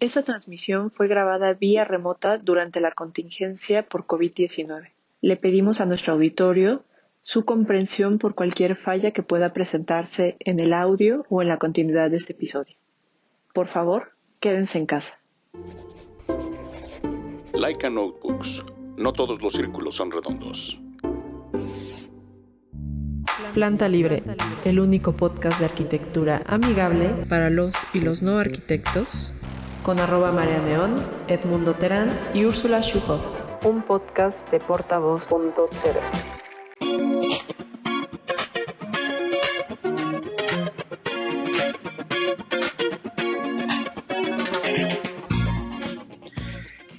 Esta transmisión fue grabada vía remota durante la contingencia por COVID-19. Le pedimos a nuestro auditorio su comprensión por cualquier falla que pueda presentarse en el audio o en la continuidad de este episodio. Por favor, quédense en casa. Laika Notebooks. No todos los círculos son redondos. Planta Libre, el único podcast de arquitectura amigable para los y los no arquitectos, con @MariaNeón, Edmundo Terán y Úrsula Schuhoff, un podcast de Portavoz.tv.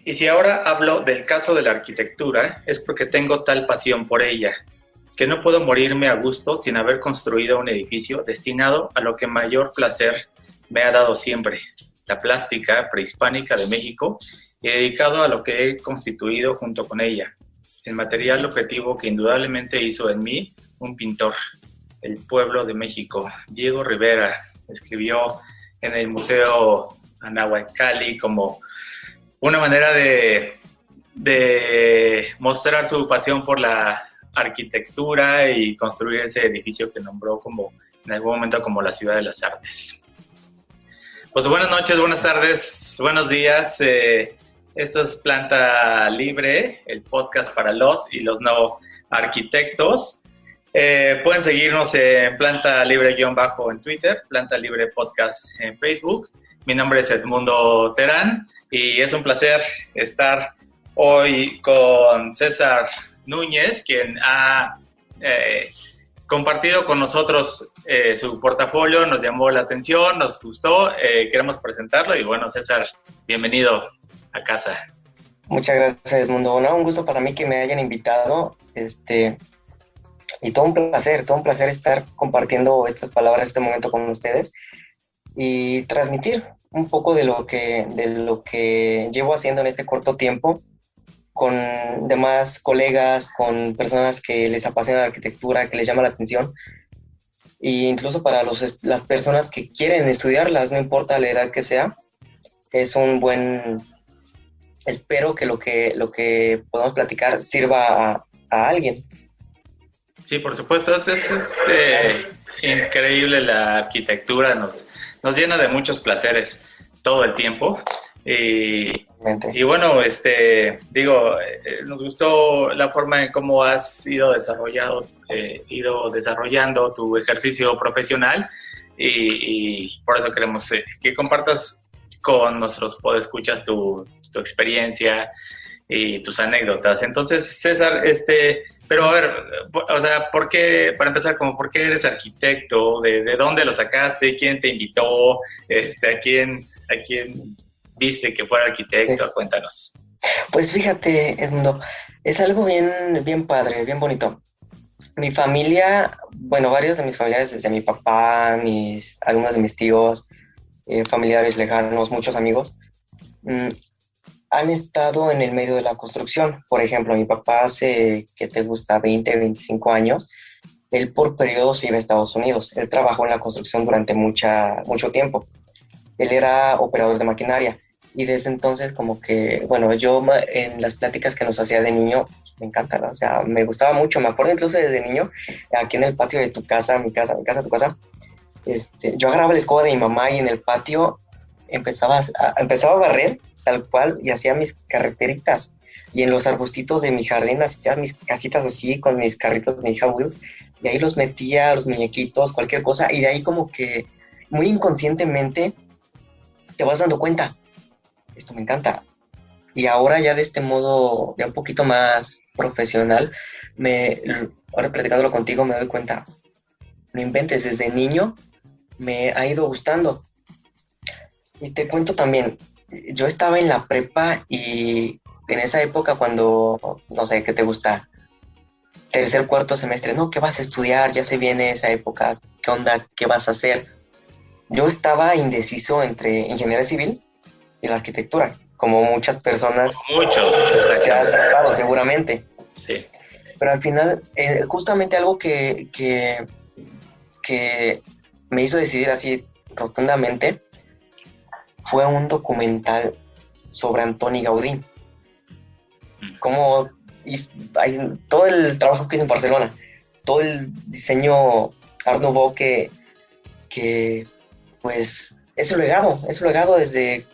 Y si ahora hablo del caso de la arquitectura, es porque tengo tal pasión por ella, que no puedo morirme a gusto sin haber construido un edificio destinado a lo que mayor placer me ha dado siempre, la plástica prehispánica de México, y dedicado a lo que he constituido junto con ella, el material objetivo que indudablemente hizo en mí un pintor, el pueblo de México. Diego Rivera escribió en el Museo Anahuacalli como una manera de mostrar su pasión por la arquitectura y construir ese edificio que nombró como en algún momento como la ciudad de las artes. Pues buenas noches, buenas tardes, buenos días. Esto es Planta Libre, el podcast para los y los no arquitectos. Pueden seguirnos en Planta Libre-bajo en Twitter, Planta Libre Podcast en Facebook. Mi nombre es Edmundo Terán y es un placer estar hoy con César Núñez, quien ha compartido con nosotros su portafolio, nos llamó la atención, nos gustó, queremos presentarlo y bueno, César, bienvenido a casa. Muchas gracias, Edmundo. No, un gusto para mí que me hayan invitado, y todo un placer estar compartiendo estas palabras, este momento con ustedes y transmitir un poco de lo que llevo haciendo en este corto tiempo con demás colegas, con personas que les apasiona la arquitectura, que les llama la atención, e incluso para las personas que quieren estudiarlas, no importa la edad que sea, es un buen... Espero que lo que podamos platicar sirva a alguien. Sí, por supuesto, es increíble la arquitectura, nos llena de muchos placeres todo el tiempo. Y bueno, nos gustó la forma en cómo has ido desarrollando tu ejercicio profesional y por eso queremos que compartas con nuestros podescuchas tu experiencia y tus anécdotas. Entonces, César, pero a ver, o sea, ¿por qué, para empezar, por qué eres arquitecto? ¿De dónde lo sacaste? ¿Quién te invitó? ¿A quién viste que fuera arquitecto? Sí. Cuéntanos. Pues fíjate, Edmundo, es algo bien padre, bien bonito. Mi familia, bueno, varios de mis familiares, desde mi papá, algunos de mis tíos, familiares lejanos, muchos amigos, han estado en el medio de la construcción. Por ejemplo, mi papá hace, ¿qué te gusta? 20, 25 años. Él por periodos se iba a Estados Unidos. Él trabajó en la construcción durante mucho tiempo. Él era operador de maquinaria. Y desde entonces como que, bueno, yo en las pláticas que nos hacía de niño, me encanta, ¿no? O sea, me gustaba mucho. Me acuerdo incluso desde niño, aquí en el patio de tu casa, tu casa, yo agarraba la escoba de mi mamá y en el patio empezaba a barrer tal cual y hacía mis carreteritas. Y en los arbustitos de mi jardín hacía mis casitas así con mis carritos, mis Hot Wheels. Y ahí los metía, los muñequitos, cualquier cosa. Y de ahí como que muy inconscientemente te vas dando cuenta. Esto me encanta. Y ahora ya de este modo, ya un poquito más profesional, ahora platicándolo contigo me doy cuenta, no inventes, desde niño me ha ido gustando. Y te cuento también, yo estaba en la prepa y en esa época cuando, no sé, ¿qué te gusta? Tercer, cuarto semestre, no, ¿qué vas a estudiar? Ya se viene esa época, ¿qué onda? ¿Qué vas a hacer? Yo estaba indeciso entre ingeniería civil y la arquitectura, como muchas personas. Muchos, que has tratado seguramente. Sí. Pero al final, justamente algo que me hizo decidir así rotundamente fue un documental sobre Antoni Gaudí. Como todo el trabajo que hizo en Barcelona, todo el diseño Art Nouveau que pues es su legado desde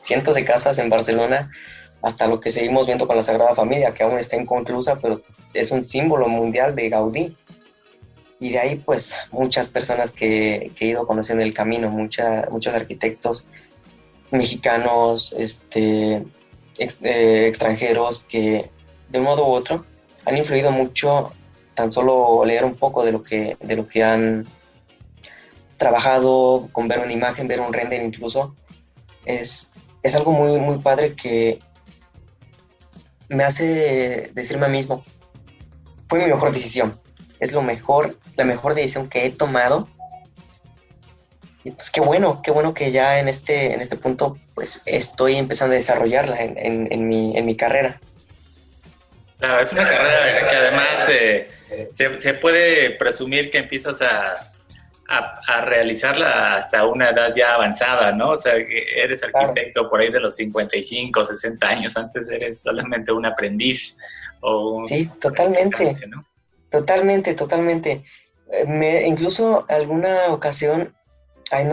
cientos de casas en Barcelona hasta lo que seguimos viendo con la Sagrada Familia, que aún está inconclusa, pero es un símbolo mundial de Gaudí. Y de ahí, pues, muchas personas que he ido conociendo el camino, muchos arquitectos mexicanos, extranjeros, que de un modo u otro han influido mucho. Tan solo leer un poco de lo que han trabajado, con ver una imagen, ver un render incluso, es algo muy, muy padre que me hace decirme a mí mismo, fue mi mejor decisión, es la mejor decisión que he tomado. Y pues qué bueno que ya en este punto pues estoy empezando a desarrollarla en mi carrera. Claro, es una carrera que además se puede presumir que empiezas a realizarla hasta una edad ya avanzada, ¿no? O sea, que eres arquitecto claro, por ahí de los 55, 60 años, antes eres solamente un aprendiz o un... Sí, totalmente, ¿no? Totalmente. Incluso alguna ocasión,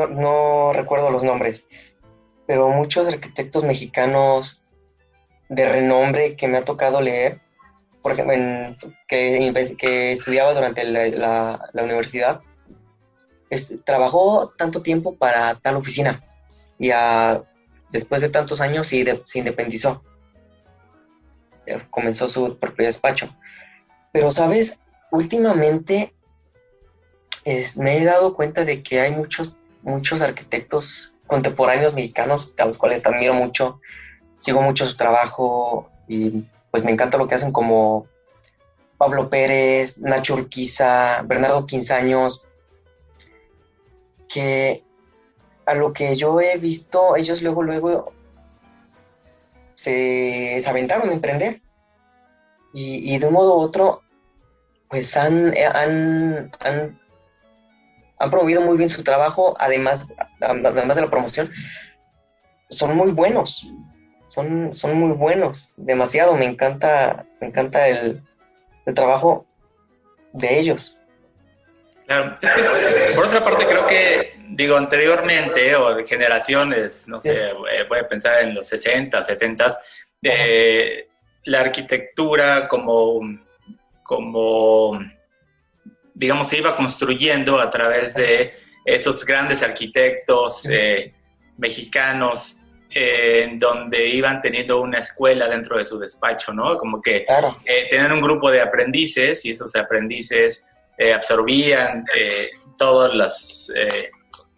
no recuerdo los nombres, pero muchos arquitectos mexicanos de renombre que me ha tocado leer, por ejemplo, que estudiaba durante la universidad, trabajó tanto tiempo para tal oficina y después de tantos años se independizó. Comenzó su propio despacho. Pero, ¿sabes? Últimamente me he dado cuenta de que hay muchos arquitectos contemporáneos mexicanos a los cuales admiro mucho, sigo mucho su trabajo y pues me encanta lo que hacen, como Pablo Pérez, Nacho Urquiza, Bernardo Quinzaños, que a lo que yo he visto, ellos luego se aventaron a emprender y de un modo u otro pues han promovido muy bien su trabajo, además de la promoción, son muy buenos, son muy buenos, demasiado, me encanta el trabajo de ellos. Claro, es que por otra parte creo que, anteriormente o de generaciones, no sé, voy a pensar en los 60, 70, la arquitectura como digamos, se iba construyendo a través de esos grandes arquitectos mexicanos, donde iban teniendo una escuela dentro de su despacho, ¿no? Como que claro, tenían un grupo de aprendices y esos aprendices absorbían todas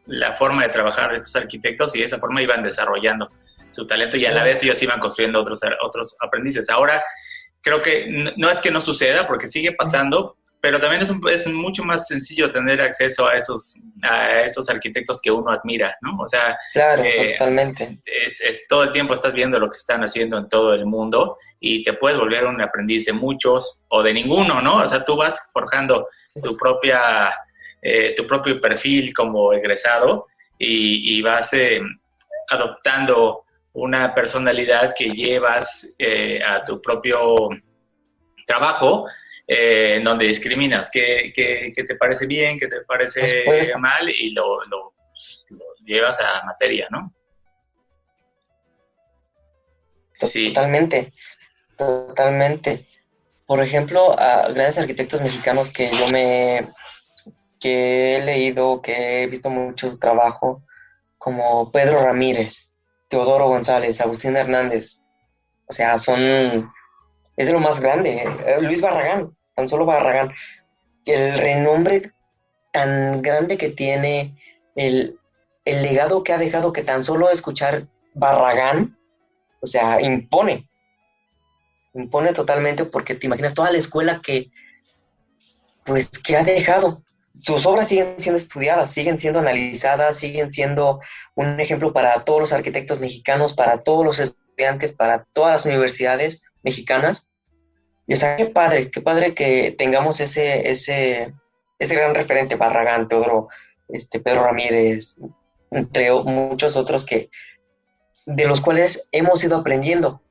la forma de trabajar de estos arquitectos y de esa forma iban desarrollando su talento y a la vez ellos iban construyendo otros aprendices. Ahora, creo que no es que no suceda, porque sigue pasando, pero también es mucho más sencillo tener acceso a esos arquitectos que uno admira, ¿no? O sea, claro, totalmente. Todo el tiempo estás viendo lo que están haciendo en todo el mundo y te puedes volver un aprendiz de muchos o de ninguno, ¿no? O sea, tú vas forjando tu propio perfil como egresado y vas adoptando una personalidad que llevas a tu propio trabajo, en donde discriminas qué te parece bien, qué te parece mal y lo llevas a materia, ¿no? Sí. Totalmente. Por ejemplo, a grandes arquitectos mexicanos que he leído, que he visto mucho su trabajo, como Pedro Ramírez, Teodoro González, Agustín Hernández, o sea, es de lo más grande. Luis Barragán, tan solo Barragán, el renombre tan grande que tiene, el legado que ha dejado, que tan solo escuchar Barragán, o sea, impone totalmente, porque te imaginas toda la escuela que ha dejado. Sus obras siguen siendo estudiadas, siguen siendo analizadas, siguen siendo un ejemplo para todos los arquitectos mexicanos, para todos los estudiantes, para todas las universidades mexicanas. Y o sea, qué padre que tengamos ese gran referente, Barragán, Teodoro, Pedro Ramírez, entre muchos otros de los cuales hemos ido aprendiendo.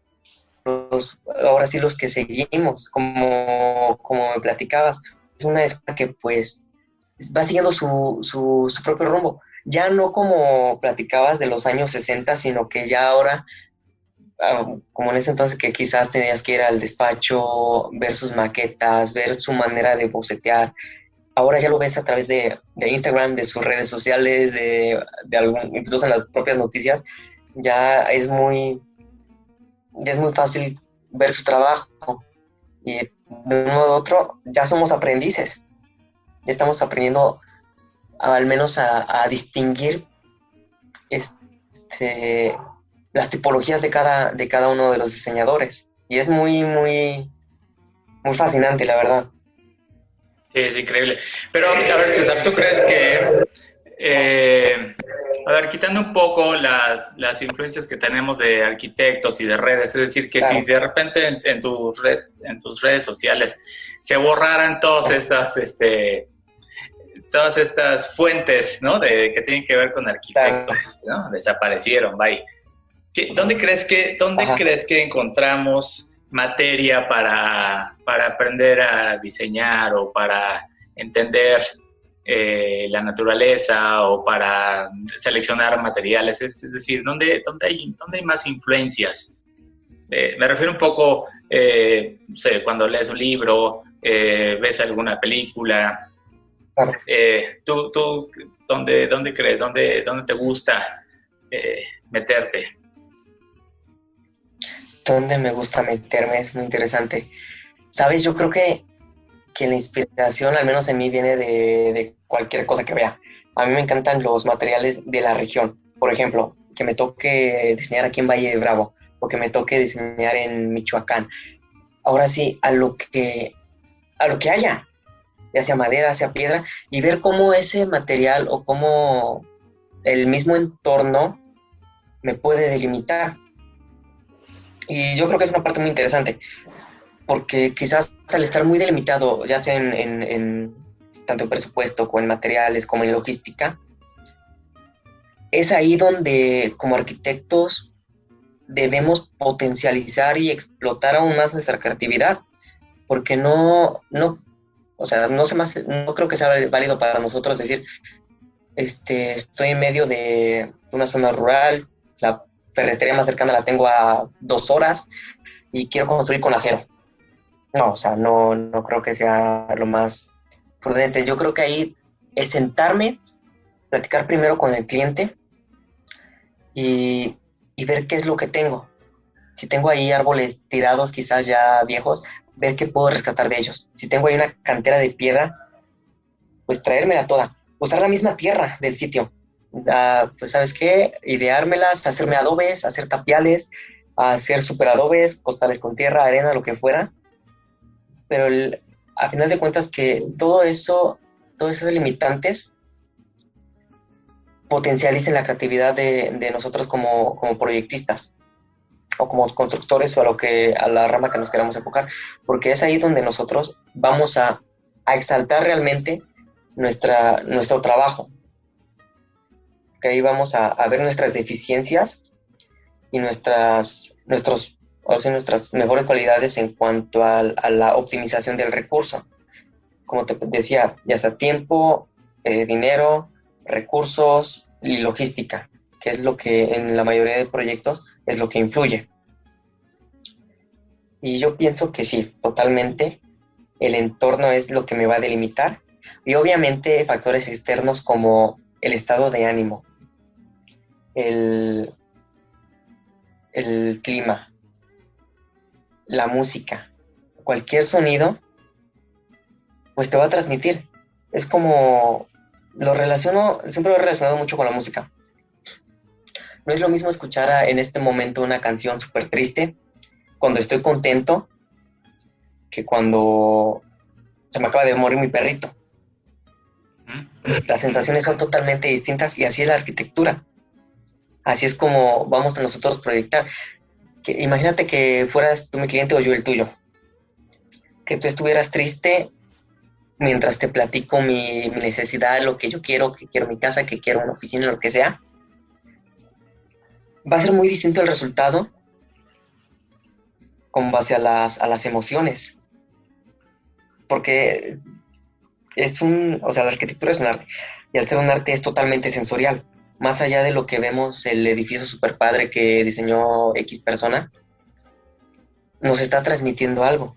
Ahora sí los que seguimos, como me platicabas, es una escuela que pues va siguiendo su propio rumbo. Ya no como platicabas de los años 60, sino que ya ahora, como en ese entonces que quizás tenías que ir al despacho, ver sus maquetas, ver su manera de bocetear, ahora ya lo ves a través de Instagram, de sus redes sociales, incluso en las propias noticias, ya es muy fácil ver su trabajo. Y de un modo u otro, ya somos aprendices. Ya estamos aprendiendo al menos a distinguir las tipologías de cada uno de los diseñadores. Y es muy, muy, muy fascinante, la verdad. Sí, es increíble. Pero, a ver, César, ¿tú crees que, a ver, quitando un poco las influencias que tenemos de arquitectos y de redes, es decir, que Claro. si de repente en tus redes sociales se borraran todas estas fuentes, ¿no? Que tienen que ver con arquitectos, ¿no? Desaparecieron, bye. ¿Dónde crees que encontramos materia para aprender a diseñar o para entender la naturaleza o para seleccionar materiales? Es decir, ¿dónde hay más influencias? Me refiero un poco, no sé, cuando lees un libro, ves alguna película. Claro. ¿Tú dónde crees? ¿Dónde te gusta meterte? ¿Dónde me gusta meterme? Es muy interesante. ¿Sabes? Yo creo que la inspiración, al menos en mí, viene de cualquier cosa que vea. A mí me encantan los materiales de la región. Por ejemplo, que me toque diseñar aquí en Valle de Bravo o que me toque diseñar en Michoacán. Ahora sí, a lo que haya, ya sea madera, sea piedra, y ver cómo ese material o cómo el mismo entorno me puede delimitar. Y yo creo que es una parte muy interesante, porque quizás al estar muy delimitado, ya sea en tanto en presupuesto como en materiales, como en logística, es ahí donde como arquitectos debemos potencializar y explotar aún más nuestra creatividad, porque o sea, no creo que sea válido para nosotros decir, estoy en medio de una zona rural, la ferretería más cercana la tengo a 2 horas y quiero construir con acero. No, o sea, no creo que sea lo más prudente. Yo creo que ahí es sentarme, platicar primero con el cliente y ver qué es lo que tengo. Si tengo ahí árboles tirados, quizás ya viejos, ver qué puedo rescatar de ellos. Si tengo ahí una cantera de piedra, pues traérmela toda. Usar la misma tierra del sitio. Pues, ¿sabes qué? Ideármelas, hacerme adobes, hacer tapiales, hacer superadobes, costales con tierra, arena, lo que fuera. Pero a final de cuentas que todos esos limitantes potencialicen la creatividad de nosotros como proyectistas o como constructores o a la rama que nos queramos enfocar, porque es ahí donde nosotros vamos a exaltar realmente nuestro trabajo, que ahí vamos a ver nuestras deficiencias y nuestras mejores cualidades en cuanto a la optimización del recurso. Como te decía, ya sea tiempo, dinero, recursos y logística, que es lo que en la mayoría de proyectos es lo que influye. Y yo pienso que sí, totalmente, el entorno es lo que me va a delimitar y obviamente factores externos como el estado de ánimo, el clima, la música, cualquier sonido, pues te va a transmitir. Es como, siempre lo he relacionado mucho con la música. No es lo mismo escuchar en este momento una canción súper triste cuando estoy contento que cuando se me acaba de morir mi perrito. Las sensaciones son totalmente distintas y así es la arquitectura. Así es como vamos a nosotros proyectar. Imagínate que fueras tú mi cliente o yo el tuyo. Que tú estuvieras triste mientras te platico mi necesidad, lo que yo quiero, que quiero mi casa, que quiero una oficina, lo que sea. va a ser muy distinto el resultado con base a las emociones, porque o sea, la arquitectura es un arte, y al ser un arte es totalmente sensorial. Más allá de lo que vemos, el edificio super padre que diseñó X persona, nos está transmitiendo algo.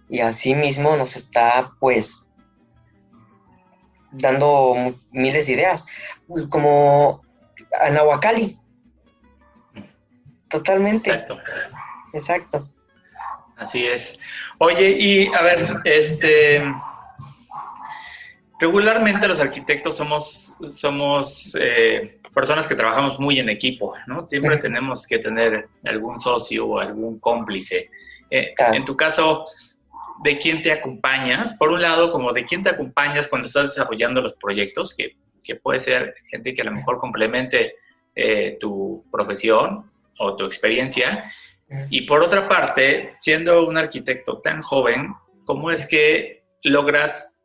Y así mismo nos está, pues, dando miles de ideas. Como Anahuacalli. Totalmente. Exacto. Exacto. Así es. Oye, y a ver, regularmente los arquitectos somos personas que trabajamos muy en equipo, ¿no? Siempre tenemos que tener algún socio o algún cómplice. En tu caso, ¿de quién te acompañas? Por un lado, como de quién te acompañas cuando estás desarrollando los proyectos, que puede ser gente que a lo mejor complemente tu profesión o tu experiencia. Y por otra parte, siendo un arquitecto tan joven, ¿cómo es que logras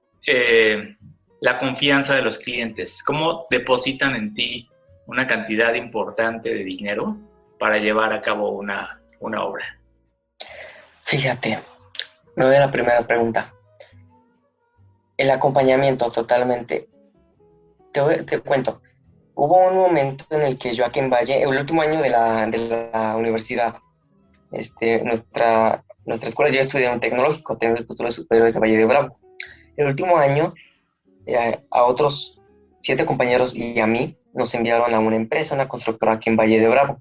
la confianza de los clientes? ¿Cómo depositan en ti una cantidad importante de dinero para llevar a cabo una obra? Fíjate, me voy a la primera pregunta. El acompañamiento, totalmente. Te cuento. Hubo un momento en el que Joaquín Valle, el último año de la universidad, nuestra escuela, yo estudié en un tecnológico, tengo el título superior de Valle de Bravo. El último año, a otros 7 compañeros y a mí nos enviaron a una empresa, una constructora aquí en Valle de Bravo.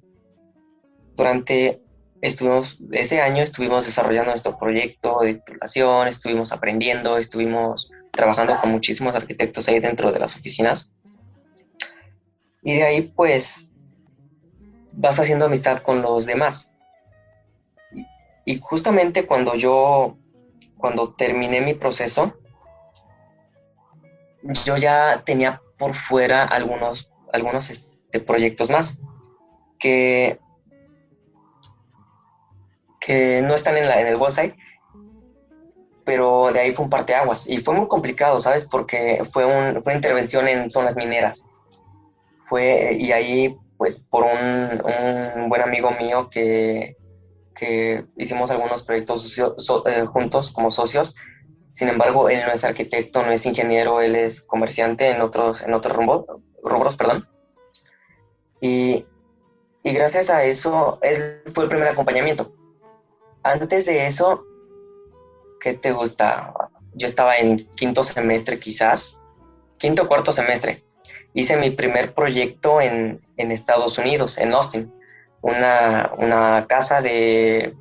Ese año estuvimos desarrollando nuestro proyecto de titulación, estuvimos aprendiendo, estuvimos trabajando con muchísimos arquitectos ahí dentro de las oficinas. Y de ahí, pues, vas haciendo amistad con los demás. Y justamente cuando terminé mi proceso, yo ya tenía por fuera algunos proyectos más que no están en el website, pero de ahí fue un parteaguas. Y fue muy complicado, ¿sabes? Porque fue una intervención en zonas mineras. Y ahí, pues, por un buen amigo mío que hicimos algunos proyectos juntos como socios. Sin embargo, él no es arquitecto, no es ingeniero, él es comerciante en otros rubros, perdón. Y gracias a eso, él fue el primer acompañamiento. Antes de eso, ¿qué te gusta? Yo estaba en quinto semestre quizás, quinto o cuarto semestre. Hice mi primer proyecto en Estados Unidos, en Austin. Una casa de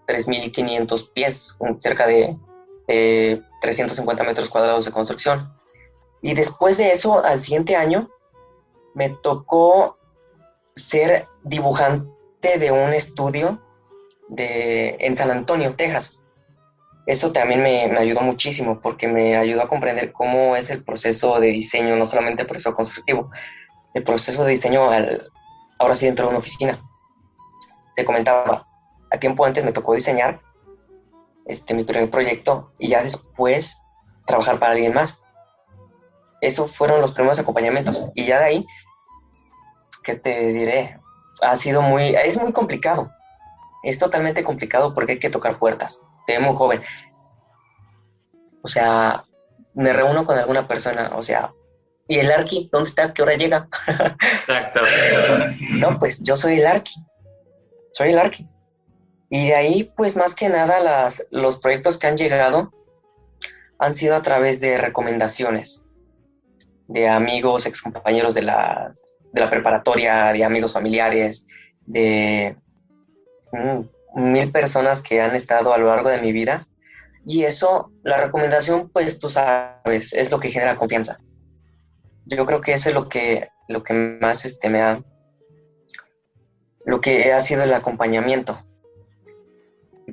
3.500 pies, cerca de 350 metros cuadrados de construcción. Y después de eso, al siguiente año, me tocó ser dibujante de un estudio en San Antonio, Texas. Eso también me ayudó muchísimo porque me ayudó a comprender cómo es el proceso de diseño, no solamente el proceso constructivo, el proceso de diseño ahora sí dentro de una oficina. Te comentaba, a tiempo antes me tocó diseñar mi primer proyecto y ya después trabajar para alguien más. Esos fueron los primeros acompañamientos. Y ya de ahí, ¿qué te diré? Es muy complicado. Es totalmente complicado porque hay que tocar puertas. Te ves muy joven. O sea, me reúno con alguna persona, o sea, ¿y el arqui? ¿Dónde está? ¿Qué hora llega? Exacto. No, pues yo soy el arqui. Soy el arqui. Y de ahí, pues más que nada, los proyectos que han llegado han sido a través de recomendaciones de amigos, excompañeros de la preparatoria, de amigos familiares, de 1,000 personas que han estado a lo largo de mi vida. Y eso, la recomendación, pues tú sabes, es lo que genera confianza. Yo creo que eso es lo que más lo que ha sido el acompañamiento.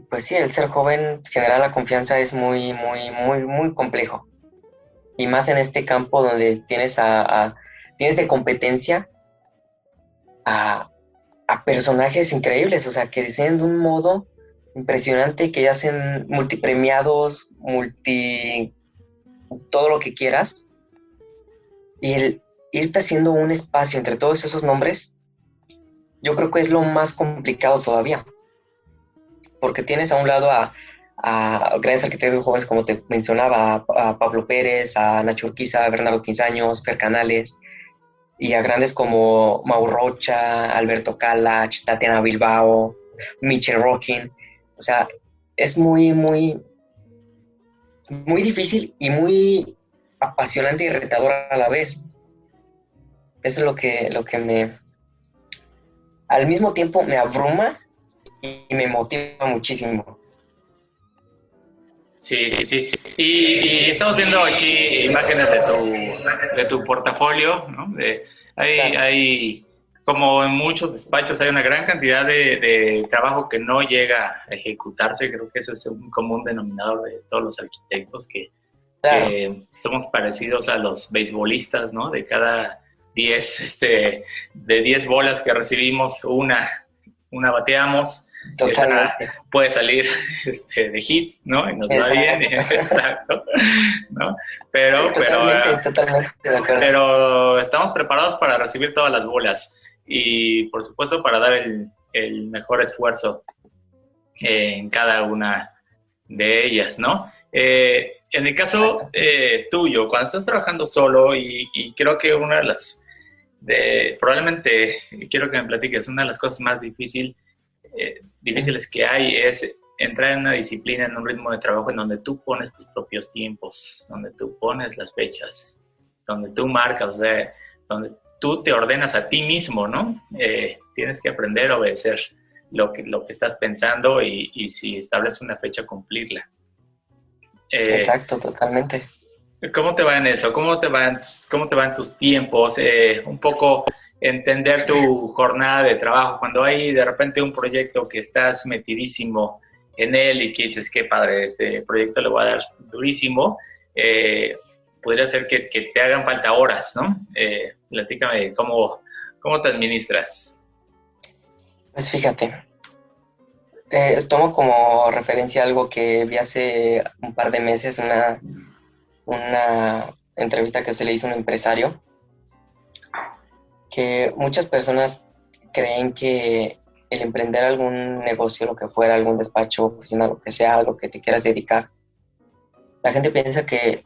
Pues sí, el ser joven, generar la confianza es muy, muy, muy, muy complejo. Y más en este campo donde tienes de competencia a personajes increíbles, o sea, que diseñan de un modo impresionante, que ya hacen multipremiados, todo lo que quieras. Y el irte haciendo un espacio entre todos esos nombres yo creo que es lo más complicado todavía, porque tienes a un lado a grandes arquitectos jóvenes, como te mencionaba, a Pablo Pérez, a Nacho Urquiza, a Bernardo Quinzaños, Fer Canales, y a grandes como Mau Rocha, Alberto Calach, Tatiana Bilbao, Michel Rocking. O sea, es muy, muy, muy difícil y muy apasionante y retador a la vez. Eso es lo que al mismo tiempo me abruma y me motiva muchísimo. Sí, sí, sí. Y estamos viendo aquí imágenes de tu portafolio, ¿no? Claro, Hay, como en muchos despachos, hay una gran cantidad de trabajo que no llega a ejecutarse. Creo que ese es un común denominador de todos los arquitectos, claro, que somos parecidos a los beisbolistas, ¿no? De cada 10, de 10 bolas que recibimos, una bateamos. Esa totalmente. puede salir de hits, ¿no? Y nos va bien, Exacto. exacto, ¿no? Pero, pero, Totalmente, totalmente de acuerdo. pero estamos preparados para recibir todas las bolas y, por supuesto, para dar el mejor esfuerzo en cada una de ellas, ¿no? En el caso Exacto. tuyo, cuando estás trabajando solo, y creo que una de las, probablemente quiero que me platiques, una de las cosas más difíciles que hay es entrar en una disciplina, en un ritmo de trabajo en donde tú pones tus propios tiempos, donde tú pones las fechas, donde tú marcas, o sea, donde tú te ordenas a ti mismo, ¿no? Tienes que aprender a obedecer lo que estás pensando y si estableces una fecha, cumplirla. Eh, Exacto, totalmente. ¿Cómo te va en eso? Cómo te van tus tiempos? Un poco entender tu jornada de trabajo. Cuando hay de repente un proyecto que estás metidísimo en él y que dices, qué padre, este proyecto le voy a dar durísimo, podría ser que te hagan falta horas, ¿no? Platícame, ¿cómo te administras? Pues fíjate, tomo como referencia algo que vi hace un par de meses, una entrevista que se le hizo a un empresario, que muchas personas creen que el emprender algún negocio, lo que fuera, algún despacho, oficina, lo que sea, a lo que te quieras dedicar, la gente piensa que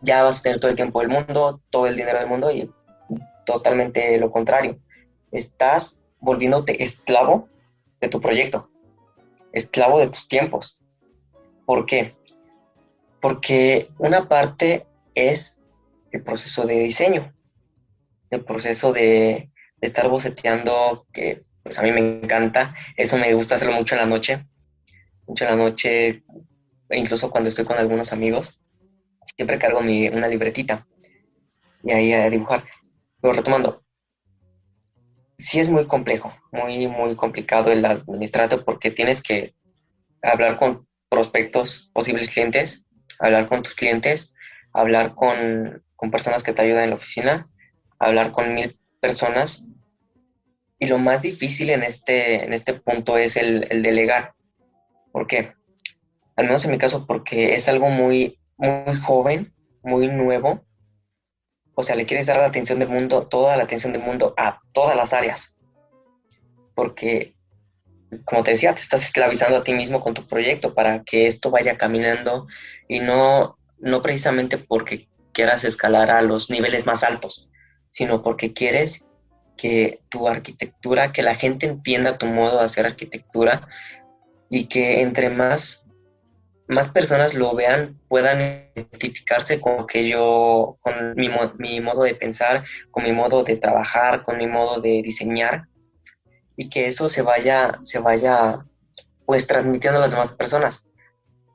ya vas a tener todo el tiempo del mundo, todo el dinero del mundo y totalmente lo contrario. Estás volviéndote esclavo de tu proyecto, esclavo de tus tiempos. ¿Por qué? Porque una parte es el proceso de diseño, el proceso de estar boceteando, que pues a mí me encanta, eso me gusta hacerlo mucho en la noche, e incluso cuando estoy con algunos amigos, siempre cargo una libretita y ahí a dibujar. Pero retomando, sí es muy complejo, muy, muy complicado el administrarte porque tienes que hablar con prospectos, posibles clientes, hablar con tus clientes, hablar con personas que te ayudan en la oficina, hablar con 1000 personas. Y lo más difícil en este punto es el delegar. ¿Por qué? Al menos en mi caso, porque es algo muy, muy joven, muy nuevo. O sea, le quieres dar la atención del mundo, toda la atención del mundo a todas las áreas. Porque como te decía, te estás esclavizando a ti mismo con tu proyecto para que esto vaya caminando y no precisamente porque quieras escalar a los niveles más altos, sino porque quieres que tu arquitectura, que la gente entienda tu modo de hacer arquitectura y que entre más personas lo vean, puedan identificarse con lo que yo, con mi modo de pensar, con mi modo de trabajar, con mi modo de diseñar y que eso se vaya pues transmitiendo a las demás personas.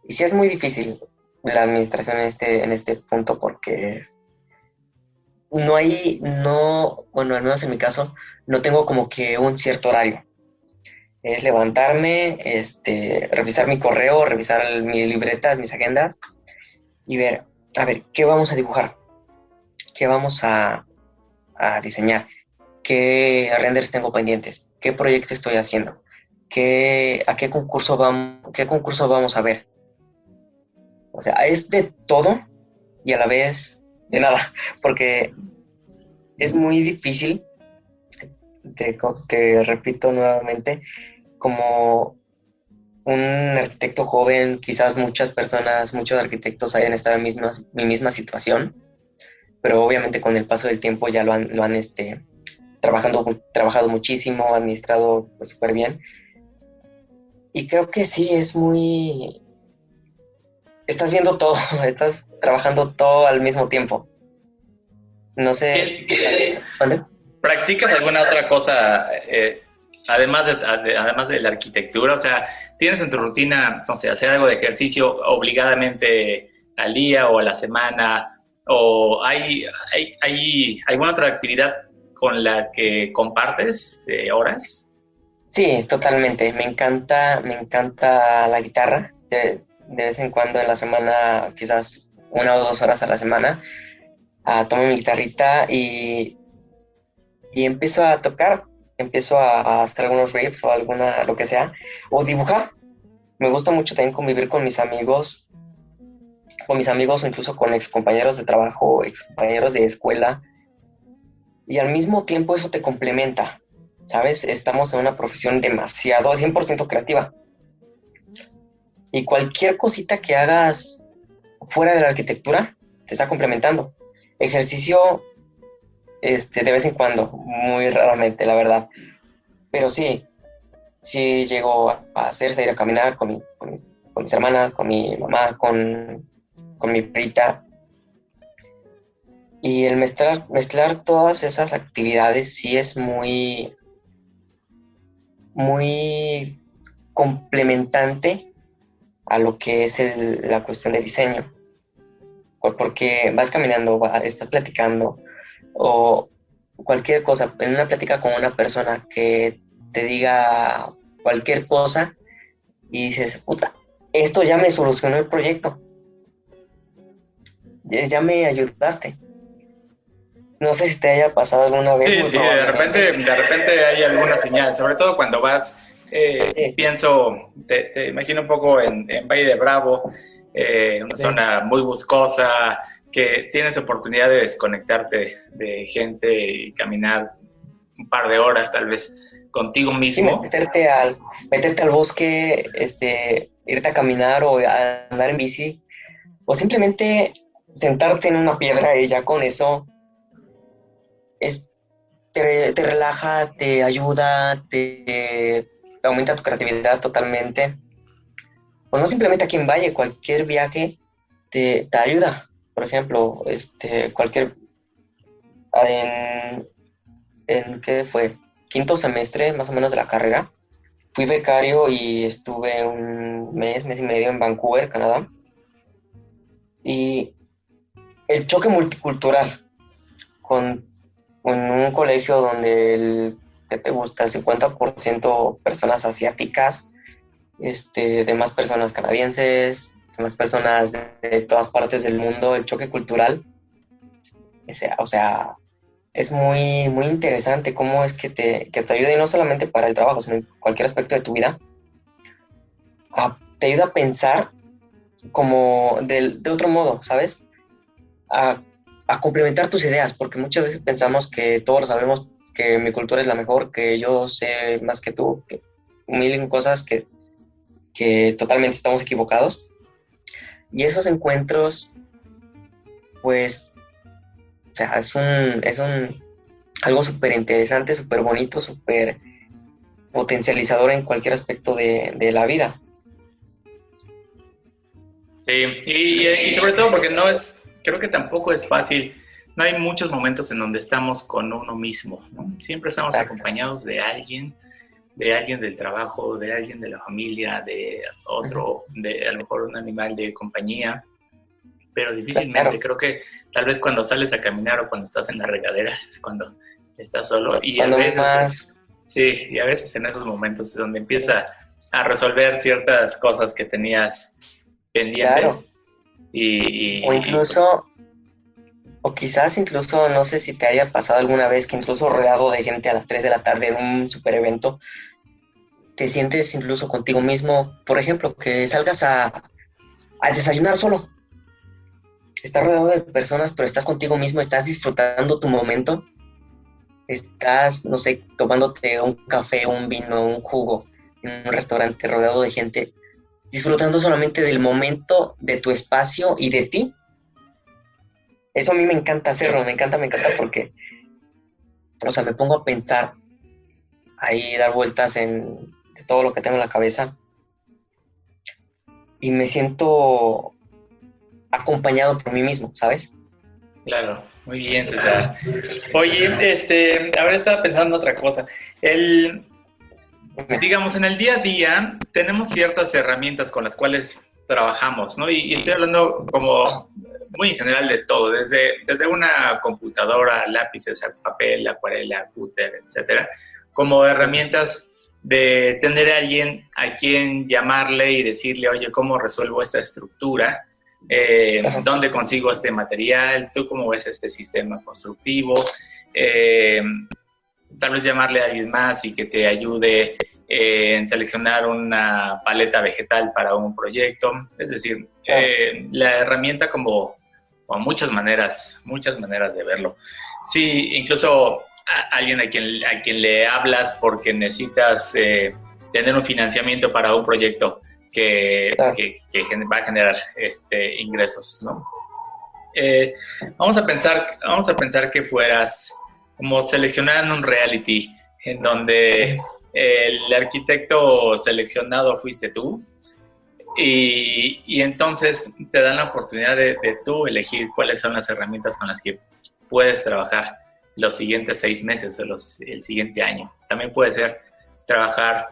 Y sí es muy difícil la administración en este punto porque bueno, al menos en mi caso, no tengo como que un cierto horario. Es levantarme, revisar mi correo, revisar mis libretas, mis agendas y ver, a ver, ¿qué vamos a dibujar? ¿Qué vamos a diseñar? ¿Qué renders tengo pendientes? ¿Qué proyecto estoy haciendo? ¿Qué concurso vamos a ver? O sea, es de todo y a la vez de nada, porque es muy difícil te repito nuevamente, como un arquitecto joven, quizás muchas personas, muchos arquitectos hayan estado en mi misma situación, pero obviamente con el paso del tiempo ya lo han trabajado muchísimo, administrado pues, súper bien. Y creo que sí, estás viendo todo, estás trabajando todo al mismo tiempo. No sé, ¿dónde? ¿Practicas alguna otra cosa además de la arquitectura? O sea, ¿tienes en tu rutina, no sé, hacer algo de ejercicio obligadamente al día o a la semana? ¿O hay alguna otra actividad con la que compartes horas? Sí, totalmente. Me encanta la guitarra. De vez en cuando en la semana, quizás 1 o 2 horas a la semana, tomo mi guitarrita y empiezo a tocar. Empiezo a hacer algunos riffs o lo que sea, o dibujar. Me gusta mucho también convivir con mis amigos o incluso con ex compañeros de trabajo, ex compañeros de escuela. Y al mismo tiempo eso te complementa, ¿sabes? Estamos en una profesión demasiado, 100% creativa. Y cualquier cosita que hagas fuera de la arquitectura te está complementando. Ejercicio, de vez en cuando, muy raramente, la verdad. Pero sí llego a hacer, salir a caminar con mis hermanas, con mi mamá, con mi perrita. Y el mezclar todas esas actividades sí es muy complementante a lo que es la cuestión de diseño. Porque vas caminando, estás platicando, o cualquier cosa, en una plática con una persona que te diga cualquier cosa y dices, puta, esto ya me solucionó el proyecto, ya me ayudaste. No sé si te haya pasado alguna vez, Sí, muy sí, probablemente. de repente hay alguna señal, sobre todo cuando vas, Sí, pienso, te imagino un poco en Valle de Bravo, una sí. zona muy boscosa, que tienes oportunidad de desconectarte de gente y caminar un par de horas tal vez contigo Sí, mismo. meterte al bosque, irte a caminar o a andar en bici, o simplemente sentarte en una piedra y ya con eso es, te relaja, te ayuda, te aumenta tu creatividad totalmente. O no simplemente aquí en Valle, cualquier viaje te ayuda. Por ejemplo, en, en ¿qué fue? Quinto semestre más o menos de la carrera. Fui becario y estuve un mes y medio en Vancouver, Canadá. Y el choque multicultural con, con un colegio donde ¿qué te gusta? El 50% personas asiáticas, demás personas canadienses, demás personas de todas partes del mundo, el choque cultural, o sea, es muy interesante cómo es que te ayuda y no solamente para el trabajo, sino en cualquier aspecto de tu vida, te ayuda a pensar como de otro modo, ¿sabes? A, a complementar tus ideas, porque muchas veces pensamos que todos lo sabemos, que mi cultura es la mejor, que yo sé más que tú, que mil cosas que totalmente estamos equivocados. Y esos encuentros, pues, o sea, es algo súper interesante, súper bonito, súper potencializador en cualquier aspecto de la vida. Sí, y sobre todo porque creo que tampoco es fácil, no hay muchos momentos en donde estamos con uno mismo, ¿no? Siempre estamos Exacto. acompañados de alguien del trabajo, de alguien de la familia, de otro, de a lo mejor un animal de compañía, pero difícilmente, Claro, creo que tal vez cuando sales a caminar o cuando estás en la regadera es cuando estás solo y a cuando veces, más, sí, y a veces en esos momentos es donde empieza a resolver ciertas cosas que tenías claro, pendientes o pues, incluso, o quizás incluso, no sé si te haya pasado alguna vez que incluso rodeado de gente a las 3 de la tarde en un super evento, te sientes incluso contigo mismo, por ejemplo, que salgas a desayunar solo, estás rodeado de personas, pero estás contigo mismo, estás disfrutando tu momento estás, no sé, tomándote un café, un vino, un jugo en un restaurante rodeado de gente, disfrutando solamente del momento, de tu espacio y de ti. Eso a mí me encanta hacerlo, me encanta porque, o sea, me pongo a pensar, ahí dar vueltas de todo lo que tengo en la cabeza y me siento acompañado por mí mismo, ¿sabes? Claro, muy bien, César. Oye, ahora estaba pensando en otra cosa. Digamos, en el día a día tenemos ciertas herramientas con las cuales trabajamos, ¿no? Y estoy hablando como muy en general de todo, desde una computadora, lápices, papel, acuarela, cúter, etcétera, como herramientas de tener a alguien a quien llamarle y decirle, oye, ¿cómo resuelvo esta estructura? ¿Dónde consigo este material? ¿Tú cómo ves este sistema constructivo? Tal vez llamarle a alguien más y que te ayude en seleccionar una paleta vegetal para un proyecto. Es decir, la herramienta como muchas maneras de verlo. Sí, incluso alguien a quien le hablas porque necesitas tener un financiamiento para un proyecto que va a generar ingresos, ¿no? Vamos a pensar que fueras como seleccionando un reality en donde el arquitecto seleccionado fuiste tú y entonces te dan la oportunidad de tú elegir cuáles son las herramientas con las que puedes trabajar los siguientes 6 meses o el siguiente año. También puede ser trabajar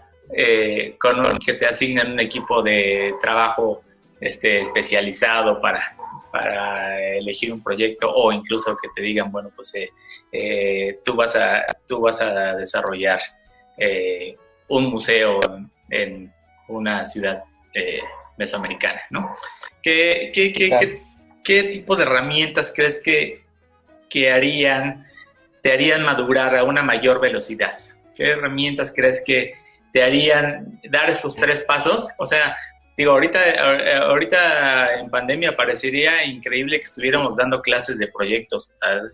con que te asignen un equipo de trabajo especializado para elegir un proyecto o incluso que te digan, bueno, pues tú vas a desarrollar un museo en una ciudad mesoamericana, ¿no? ¿Qué tipo de herramientas crees que te harían madurar a una mayor velocidad? ¿Qué herramientas crees que te harían dar esos 3 pasos? O sea, digo, ahorita en pandemia parecería increíble que estuviéramos dando clases de proyectos,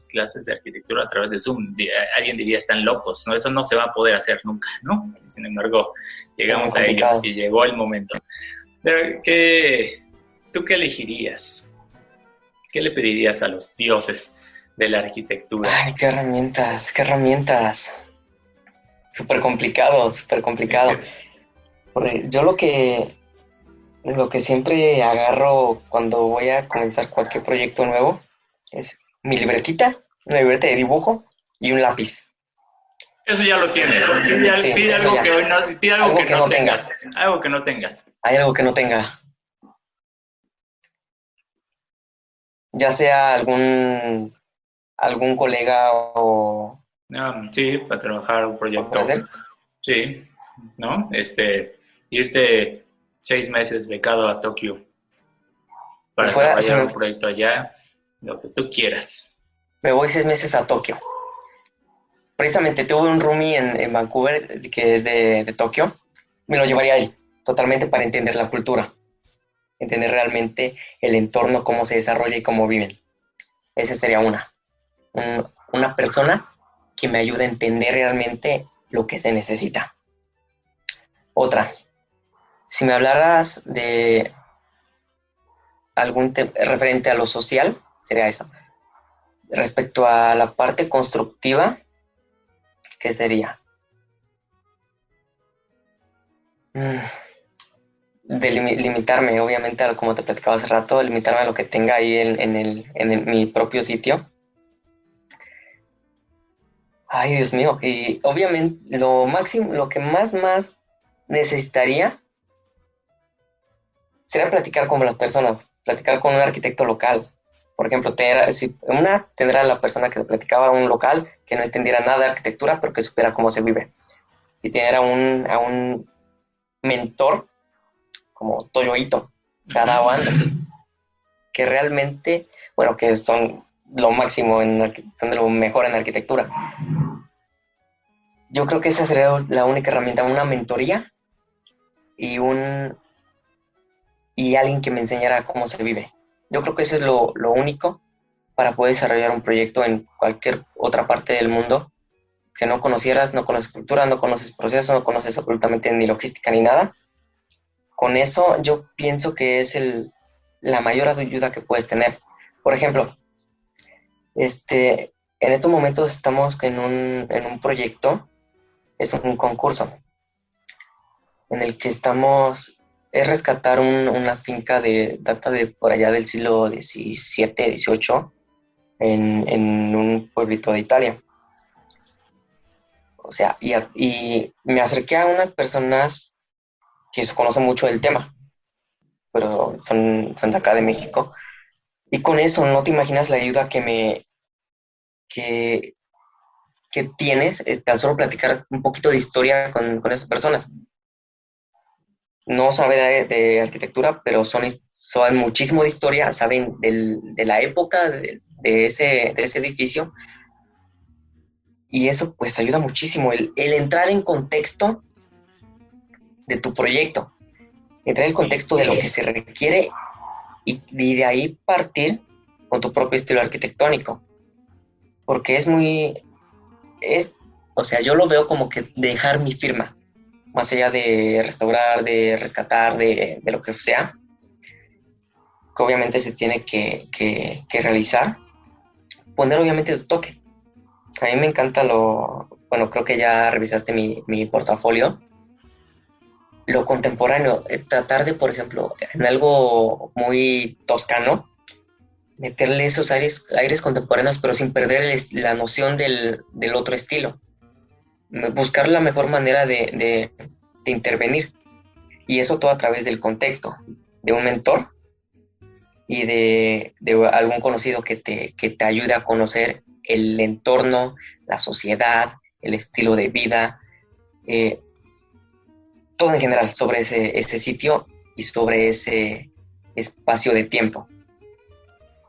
clases de arquitectura a través de Zoom. Alguien diría, están locos, ¿no? Eso no se va a poder hacer nunca, ¿no? Sin embargo, llegamos a ello y llegó el momento. Pero, ¿tú qué elegirías? ¿Qué le pedirías a los dioses de la arquitectura? Ay, qué herramientas. Súper complicado. Porque yo lo que siempre agarro cuando voy a comenzar cualquier proyecto nuevo es mi libretita, una libreta de dibujo y un lápiz. Eso ya lo tienes. Pide algo que no tengas. Algo que no tengas. Hay algo que no tenga. Ya sea algún colega o... Sí, para trabajar un proyecto. ¿Para hacer? Sí, ¿no? Irte 6 meses becado a Tokio para desarrollar un proyecto allá, lo que tú quieras. Me voy 6 meses a Tokio. Precisamente tuve un roomie en Vancouver que es de Tokio. Me lo llevaría ahí, totalmente para entender la cultura. Entender realmente el entorno, cómo se desarrolla y cómo viven. Esa sería una persona que me ayude a entender realmente lo que se necesita. Otra, si me hablaras de algún referente a lo social, sería eso. Respecto a la parte constructiva, ¿qué sería? De limitarme, obviamente, como te platicaba hace rato, limitarme a lo que tenga ahí en mi propio sitio. Ay, Dios mío. Y obviamente lo que más necesitaría sería platicar con las personas, platicar con un arquitecto local. Por ejemplo, tendrá la persona que platicaba un local que no entendiera nada de arquitectura, pero que supiera cómo se vive. Y tener a un mentor como Toyo Ito, Tadao Ando, que realmente, bueno, que son lo máximo, son de lo mejor en arquitectura. Yo creo que esa sería la única herramienta, una mentoría y alguien que me enseñara cómo se vive. Yo creo que eso es lo único para poder desarrollar un proyecto en cualquier otra parte del mundo que no conocieras, no conoces cultura, no conoces proceso, no conoces absolutamente ni logística ni nada. Con eso yo pienso que es la mayor ayuda que puedes tener. Por ejemplo, en estos momentos estamos en un proyecto, es un concurso, en el que es rescatar una finca data de por allá del siglo XVII, XVIII, en un pueblito de Italia. O sea, y me acerqué a unas personas que se conocen mucho del tema, pero son de acá de México. Y con eso no te imaginas la ayuda que, que tienes, tan solo platicar un poquito de historia con esas personas. No saben de arquitectura, pero saben muchísimo de historia, saben de la época de ese edificio, y eso pues ayuda muchísimo, el entrar en contexto de tu proyecto, entrar en el contexto de lo que se requiere y de ahí partir con tu propio estilo arquitectónico, porque o sea, yo lo veo como que dejar mi firma, más allá de restaurar, de rescatar, de lo que sea, que obviamente se tiene que realizar, poner obviamente tu toque. A mí me encanta bueno, creo que ya revisaste mi portafolio, lo contemporáneo, tratar de, por ejemplo, en algo muy toscano, meterle esos aires contemporáneos, pero sin perder la noción del otro estilo. Buscar la mejor manera de intervenir. Y eso todo a través del contexto, de un mentor y de algún conocido que te ayude a conocer el entorno, la sociedad, el estilo de vida, todo en general sobre ese sitio y sobre ese espacio de tiempo.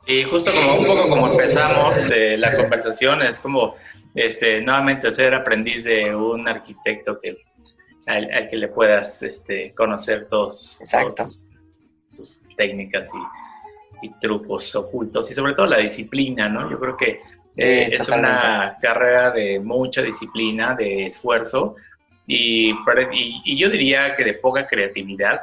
Y justo como un poco como empezamos la conversación, es como nuevamente ser aprendiz de un arquitecto al que le puedas conocer todas sus técnicas y trucos ocultos, y sobre todo la disciplina, ¿no? Yo creo que es una carrera de mucha disciplina, de esfuerzo, y yo diría que de poca creatividad,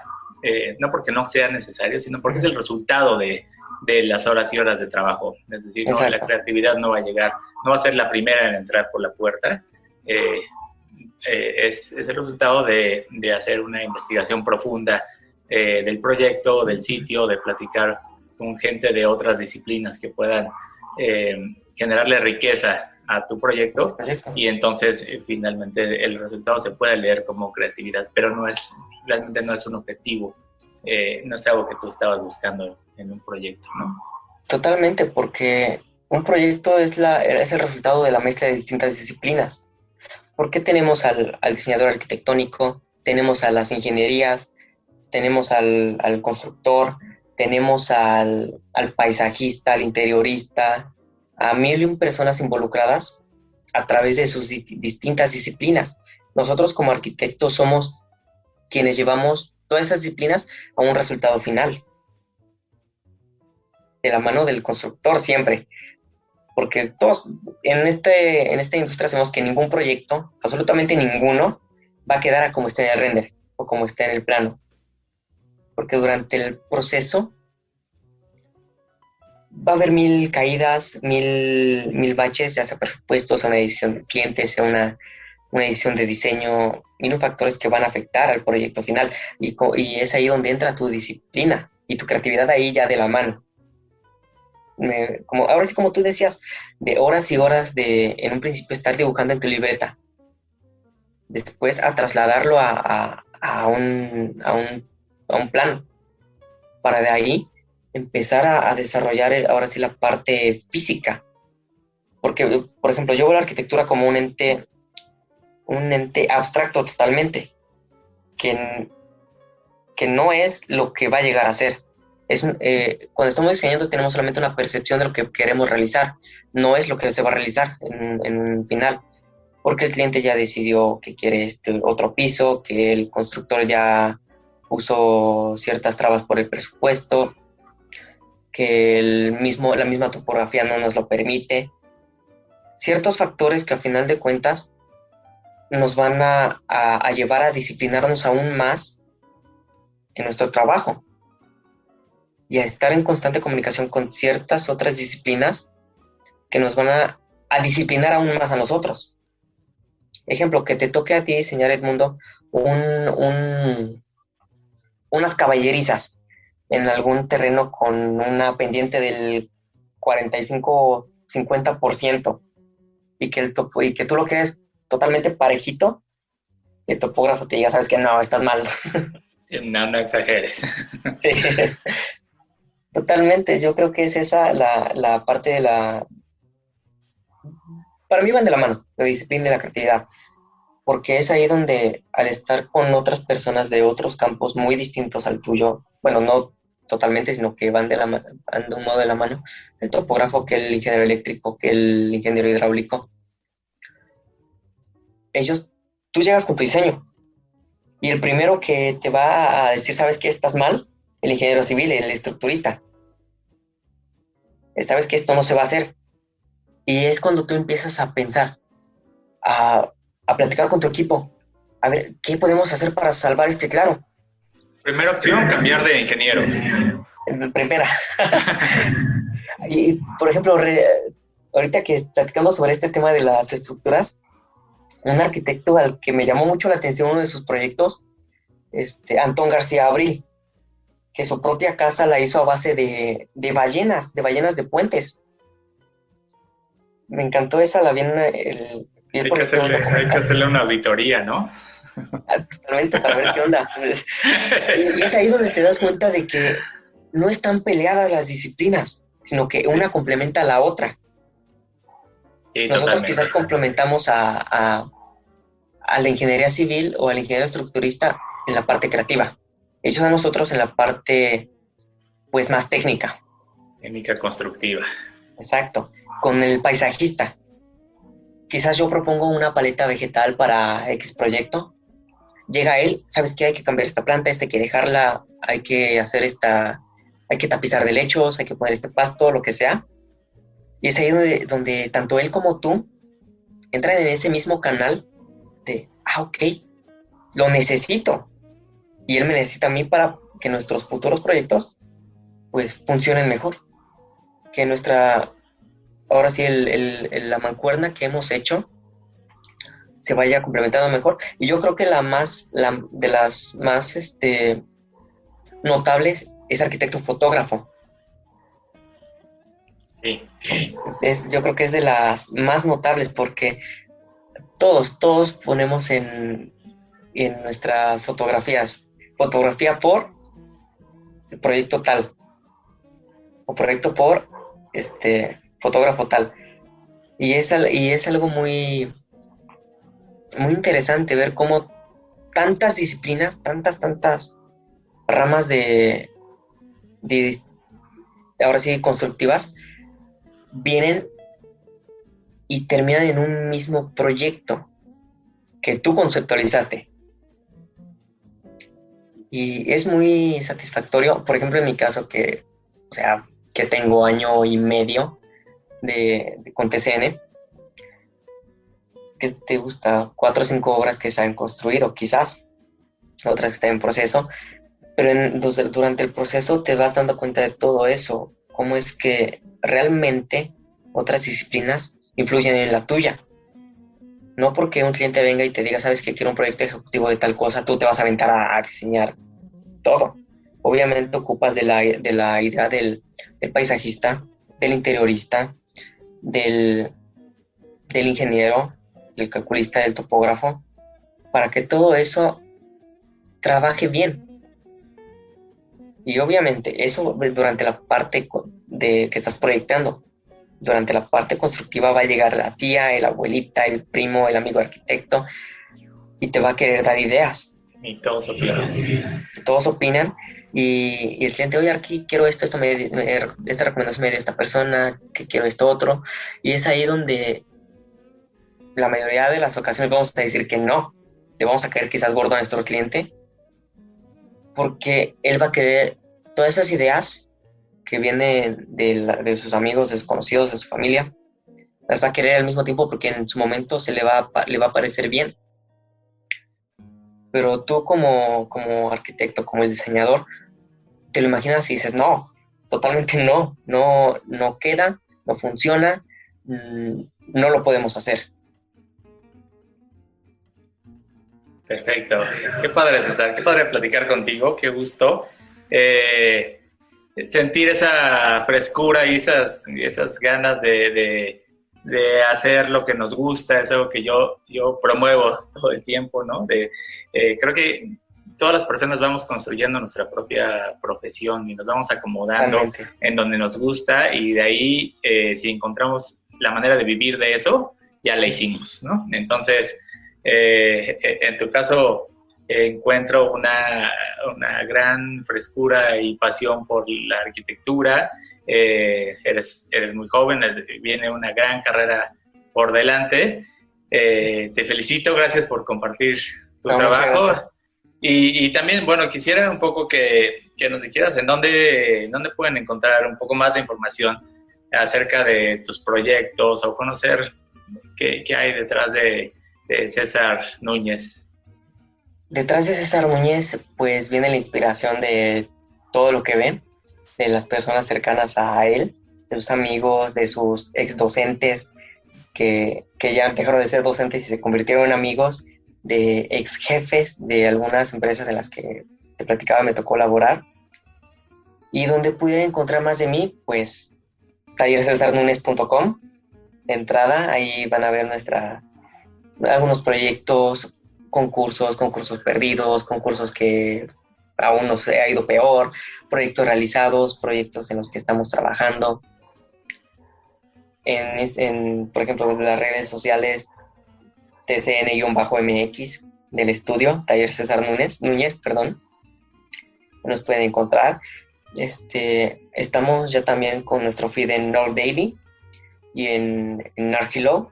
no porque no sea necesario, sino porque es el resultado de las horas y horas de trabajo. Es decir, no, la creatividad no va a llegar, no va a ser la primera en entrar por la puerta. Es el resultado de hacer una investigación profunda del proyecto, del sitio, de platicar con gente de otras disciplinas que puedan generarle riqueza a tu proyecto, y entonces finalmente el resultado se puede leer como creatividad, pero realmente no es un objetivo, no es algo que tú estabas buscando en un proyecto, ¿no? Totalmente, porque un proyecto es el resultado de la mezcla de distintas disciplinas. ¿Por qué tenemos al diseñador arquitectónico, tenemos a las ingenierías, tenemos al constructor, tenemos al paisajista, al interiorista, a 1,000 personas involucradas a través de sus distintas disciplinas? Nosotros como arquitectos somos quienes llevamos todas esas disciplinas a un resultado final, de la mano del constructor siempre, porque todos en esta industria sabemos que ningún proyecto, absolutamente ninguno, va a quedar a como esté en el render o como esté en el plano, porque durante el proceso va a haber 1,000 caídas, 1,000 baches, ya sea presupuestos, una decisión del cliente, sea una edición de diseño, 1,000 factores que van a afectar al proyecto final, y es ahí donde entra tu disciplina y tu creatividad ahí ya de la mano. Ahora sí, como tú decías, de horas y horas de, en un principio, estar dibujando en tu libreta, después a trasladarlo a un plano, para de ahí empezar a desarrollar ahora sí la parte física, porque, por ejemplo, yo veo la arquitectura como un ente abstracto totalmente, que no es lo que va a llegar a ser. Cuando estamos diseñando tenemos solamente una percepción de lo que queremos realizar, no es lo que se va a realizar en un final, porque el cliente ya decidió que quiere otro piso, que el constructor ya puso ciertas trabas por el presupuesto, que la misma topografía no nos lo permite. ciertos factores que a final de cuentas nos van a llevar a disciplinarnos aún más en nuestro trabajo y a estar en constante comunicación con ciertas otras disciplinas que nos van a disciplinar aún más a nosotros. Ejemplo, que te toque a ti diseñar, Edmundo, unas caballerizas en algún terreno con una pendiente del 45-50% y que tú lo quieres totalmente parejito y el topógrafo te diga, sabes que no, estás mal. No exageres. Totalmente, yo creo que es esa la parte de la... Para mí van de la mano, la disciplina y la creatividad, porque es ahí donde al estar con otras personas de otros campos muy distintos al tuyo, bueno, no totalmente, sino que van de un modo de la mano, el topógrafo, que el ingeniero eléctrico, que el ingeniero hidráulico, tú llegas con tu diseño, y el primero que te va a decir, ¿sabes qué? Estás mal, el ingeniero civil, el estructurista. Sabes que esto no se va a hacer. Y es cuando tú empiezas a pensar, a platicar con tu equipo, a ver, ¿qué podemos hacer para salvar este claro? Primera opción, cambiar de ingeniero. Primera. Y, por ejemplo, ahorita que platicando sobre este tema de las estructuras, un arquitecto al que me llamó mucho la atención uno de sus proyectos, Antón García Abril, que su propia casa la hizo a base de ballenas de puentes. Me encantó esa, la vi en el... Hay que hacerle una auditoría, ¿no? Totalmente, para ver qué onda. Y es ahí donde te das cuenta de que no están peleadas las disciplinas, sino que una complementa a la otra. Sí, nosotros totalmente. Quizás complementamos a la ingeniería civil o al ingeniero estructurista en la parte creativa. Ellos a nosotros en la parte, pues, más técnica. Técnica constructiva. Exacto. Con el paisajista. Quizás yo propongo una paleta vegetal para X proyecto. Llega él, ¿sabes qué? Hay que cambiar esta planta, hay que dejarla, hay que hacer hay que tapizar de lechos, hay que poner este pasto, lo que sea. Y es ahí donde tanto él como tú entran en ese mismo canal de, ok, lo necesito. Y él me necesita a mí para que nuestros futuros proyectos, pues, funcionen mejor. Que ahora sí, la mancuerna que hemos hecho se vaya complementando mejor. Y yo creo que de las más notables es arquitecto fotógrafo. Sí. Yo creo que es de las más notables porque todos ponemos en nuestras fotografías, fotografía por el proyecto tal, o proyecto por fotógrafo tal. Y es algo muy, muy interesante ver cómo tantas disciplinas, tantas ramas ahora sí, constructivas, vienen y terminan en un mismo proyecto que tú conceptualizaste. Y es muy satisfactorio, por ejemplo, en mi caso, que tengo 1.5 años con TCN, que te gusta 4 o 5 obras que se han construido, quizás, otras que están en proceso, pero durante el proceso te vas dando cuenta de todo eso, cómo es que realmente otras disciplinas influyen en la tuya. No porque un cliente venga y te diga, sabes que quiero un proyecto ejecutivo de tal cosa, tú te vas a aventar a diseñar todo. Obviamente ocupas de la idea del paisajista, del interiorista, del ingeniero, del calculista, del topógrafo, para que todo eso trabaje bien. Y obviamente eso durante la parte que estás proyectando. Durante la parte constructiva va a llegar la tía, la abuelita, el primo, el amigo arquitecto y te va a querer dar ideas. Y todos opinan. Todos opinan y el cliente, oye, aquí quiero esto esta recomendación me dio esta persona, que quiero esto otro. Y es ahí donde la mayoría de las ocasiones vamos a decir que no. Le vamos a caer quizás gordo a nuestro cliente porque él va a querer todas esas ideas que vienen de sus amigos, de sus conocidos, de su familia, las va a querer al mismo tiempo porque en su momento le va a parecer bien. Pero tú como arquitecto, como el diseñador, te lo imaginas y dices, no, totalmente no queda, no funciona, no lo podemos hacer. Perfecto. Qué padre, César. Qué padre platicar contigo. Qué gusto. Sentir esa frescura y esas ganas de hacer lo que nos gusta es algo que yo promuevo todo el tiempo, ¿no? Creo que todas las personas vamos construyendo nuestra propia profesión y nos vamos acomodando Totalmente. en donde nos gusta y de ahí, si encontramos la manera de vivir de eso, ya la hicimos, ¿no? Entonces, en tu caso, encuentro una gran frescura y pasión por la arquitectura. Eres muy joven, viene una gran carrera por delante. Te felicito, gracias por compartir tu trabajo. Y también, bueno, quisiera un poco que nos dijeras en dónde pueden encontrar un poco más de información acerca de tus proyectos o conocer qué hay detrás de César Núñez. Detrás de César Núñez, pues viene la inspiración de todo lo que ve, de las personas cercanas a él, de sus amigos, de sus ex docentes que ya dejaron de ser docentes y se convirtieron en amigos, de ex jefes de algunas empresas en las que te platicaba me tocó laborar. Y donde pudiera encontrar más de mí, pues tallerescesarnunes.com. De entrada, ahí van a ver algunos proyectos, concursos perdidos, concursos que aún nos ha ido peor, proyectos realizados, proyectos en los que estamos trabajando. Por ejemplo, en las redes sociales, TCN-MX del estudio, Taller César Núñez, nos pueden encontrar. Estamos ya también con nuestro feed en Nord Daily y en Archilo.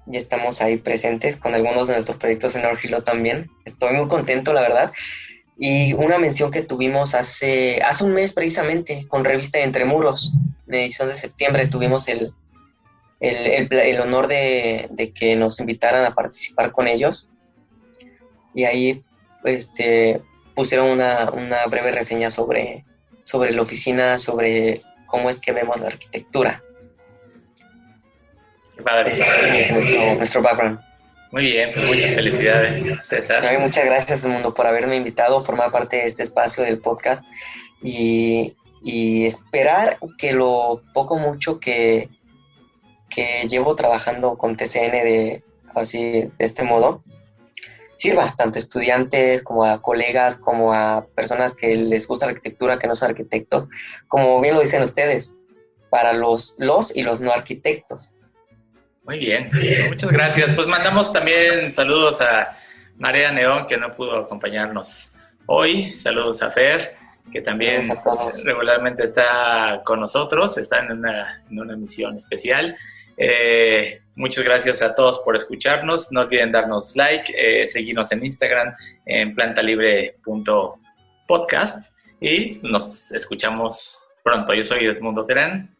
Ya estamos ahí presentes con algunos de nuestros proyectos en Archilo también. Estoy muy contento, la verdad. Y una mención que tuvimos hace un mes precisamente con Revista Entre Muros, en edición de septiembre, tuvimos el honor de que nos invitaran a participar con ellos. Y ahí pusieron una breve reseña sobre la oficina, sobre cómo es que vemos la arquitectura. Qué padre. Nuestro background. Muy bien, pues muchas felicidades, César. Muchas gracias, Edmundo, por haberme invitado a formar parte de este espacio del podcast y esperar que lo poco mucho que llevo trabajando con TCN de este modo sirva tanto a estudiantes como a colegas, como a personas que les gusta la arquitectura, que no son arquitectos, como bien lo dicen ustedes, para los y los no arquitectos. Muy bien, muchas gracias. Pues mandamos también saludos a María Neón, que no pudo acompañarnos hoy. Saludos a Fer, que también regularmente está con nosotros, está en una misión especial. Muchas gracias a todos por escucharnos. No olviden darnos like, seguirnos en Instagram en plantalibre.podcast y nos escuchamos pronto. Yo soy Edmundo Terán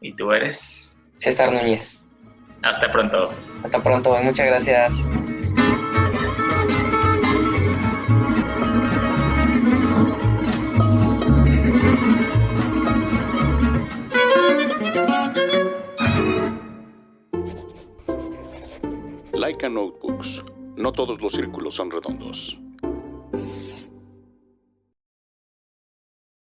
y tú eres César Núñez. Hasta pronto. Hasta pronto, muchas gracias. Laika Notebooks. No todos los círculos son redondos.